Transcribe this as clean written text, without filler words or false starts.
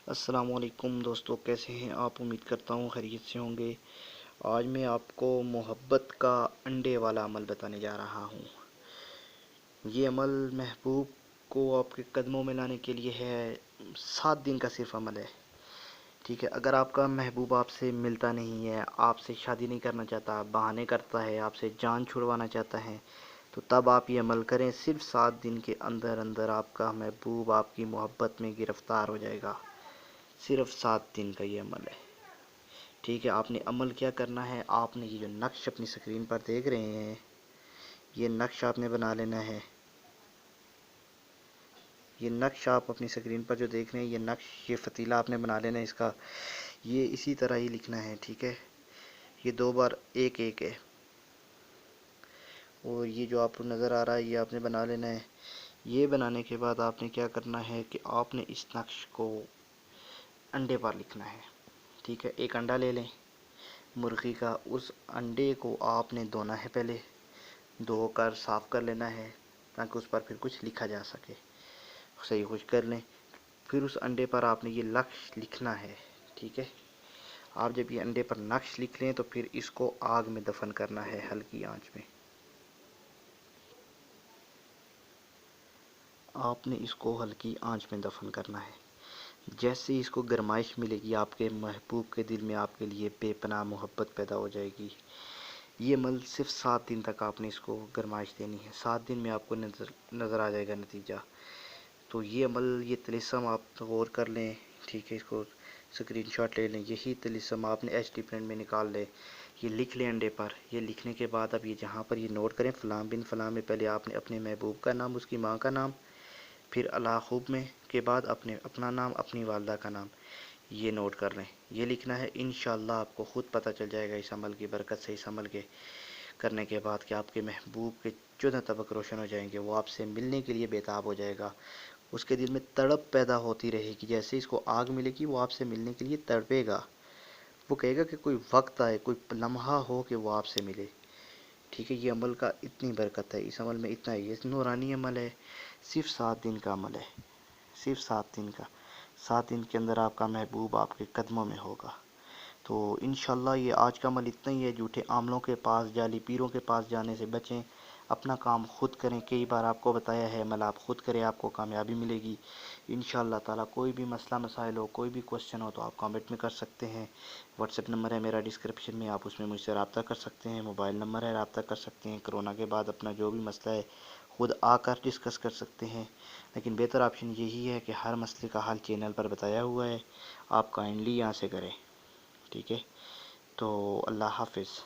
السلام علیکم دوستو، کیسے ہیں آپ؟ امید کرتا ہوں خیریت سے ہوں گے۔ آج میں آپ کو محبت کا انڈے والا عمل بتانے جا رہا ہوں۔ یہ عمل محبوب کو آپ کے قدموں میں لانے کے لیے ہے۔ 7 دن کا صرف عمل ہے، ٹھیک ہے۔ اگر آپ کا محبوب آپ سے ملتا نہیں ہے، آپ سے شادی نہیں کرنا چاہتا، بہانے کرتا ہے، آپ سے جان چھڑوانا چاہتا ہے، تو تب آپ یہ عمل کریں۔ صرف 7 دن کے اندر اندر آپ کا محبوب آپ کی محبت میں گرفتار ہو جائے گا۔ صرف 7 دن کا یہ عمل ہے، ٹھیک ہے۔ آپ نے عمل کیا کرنا ہے، آپ نے یہ جو نقش اپنی سکرین پر دیکھ رہے ہیں، یہ نقش آپ نے بنا لینا ہے۔ یہ نقش آپ اپنی سکرین پر جو دیکھ رہے ہیں، یہ نقش، یہ فتیلہ آپ نے بنا لینا ہے اس کا۔ یہ اسی طرح ہی لکھنا ہے، ٹھیک ہے۔ یہ 2 بار 1 1 ہے، اور یہ جو آپ کو نظر آ رہا ہے یہ آپ نے بنا لینا ہے۔ یہ بنانے کے بعد آپ نے کیا کرنا ہے کہ آپ نے اس نقش کو انڈے پر لکھنا ہے، ٹھیک ہے۔ ایک انڈا لے لیں مرغی کا، اس انڈے کو آپ نے دھونا ہے، پہلے دھو کر صاف کر لینا ہے تاکہ اس پر پھر کچھ لکھا جا سکے۔ صحیح خوش کر لیں، پھر اس انڈے پر آپ نے یہ نقش لکھنا ہے، ٹھیک ہے۔ آپ جب یہ انڈے پر نقش لکھ لیں تو پھر اس کو آگ میں دفن کرنا ہے، ہلکی آنچ میں۔ آپ نے اس کو ہلکی آنچ میں دفن کرنا ہے۔ جیسے ہی اس کو گرمائش ملے گی، آپ کے محبوب کے دل میں آپ کے لیے بے پناہ محبت پیدا ہو جائے گی۔ یہ عمل صرف 7 دن تک آپ نے اس کو گرمائش دینی ہے۔ 7 دن میں آپ کو نظر آ جائے گا نتیجہ۔ تو یہ عمل، یہ طلسم آپ غور کر لیں، ٹھیک ہے۔ اس کو اسکرین شاٹ لے لیں، یہی طلسم آپ نے ایچ ڈی پرنٹ میں نکال لیں، یہ لکھ لیں انڈے پر۔ یہ لکھنے کے بعد اب یہ جہاں پر یہ نوٹ کریں، فلاں بن فلاں میں پہلے آپ نے اپنے محبوب کا نام، اس کی ماں کا نام، پھر اللہ میں کے بعد اپنا نام، اپنی والدہ کا نام، یہ نوٹ کر لیں۔ یہ لکھنا ہے۔ انشاءاللہ آپ کو خود پتہ چل جائے گا اس عمل کی برکت سے، اس عمل کے کرنے کے بعد، کہ آپ کے محبوب کے 14 طبق روشن ہو جائیں گے۔ وہ آپ سے ملنے کے لیے بےتاب ہو جائے گا۔ اس کے دل میں تڑپ پیدا ہوتی رہے گی، جیسے اس کو آگ ملے گی وہ آپ سے ملنے کے لیے تڑپے گا۔ وہ کہے گا کہ کوئی وقت آئے، کوئی لمحہ ہو کہ وہ آپ سے ملے، ٹھیک ہے۔ یہ عمل کا اتنی برکت ہے، اس عمل میں اتنا ہے، یہ نورانی عمل ہے۔ صرف 7 دن کا عمل ہے، صرف 7 دن کا۔ 7 دن کے اندر آپ کا محبوب آپ کے قدموں میں ہوگا۔ تو انشاءاللہ یہ آج کا عمل اتنا ہی ہے۔ جھوٹے عاملوں کے پاس، جعلی پیروں کے پاس جانے سے بچیں، اپنا کام خود کریں۔ کئی بار آپ کو بتایا ہے، عمل آپ خود کریں، آپ کو کامیابی ملے گی انشاءاللہ تعالیٰ۔ کوئی بھی مسئلہ مسائل ہو، کوئی بھی کوسچن ہو تو آپ کامنٹ میں کر سکتے ہیں۔ واٹس ایپ نمبر ہے میرا ڈسکرپشن میں، آپ اس میں مجھ سے رابطہ کر سکتے ہیں۔ موبائل نمبر ہے، رابطہ کر سکتے ہیں۔ کرونا کے بعد اپنا جو بھی مسئلہ ہے خود آ کر ڈسکس کر سکتے ہیں، لیکن بہتر آپشن یہی ہے کہ ہر مسئلے کا حل چینل پر بتایا ہوا ہے، آپ کائنڈلی یہاں سے کریں، ٹھیک ہے۔ تو اللہ حافظ۔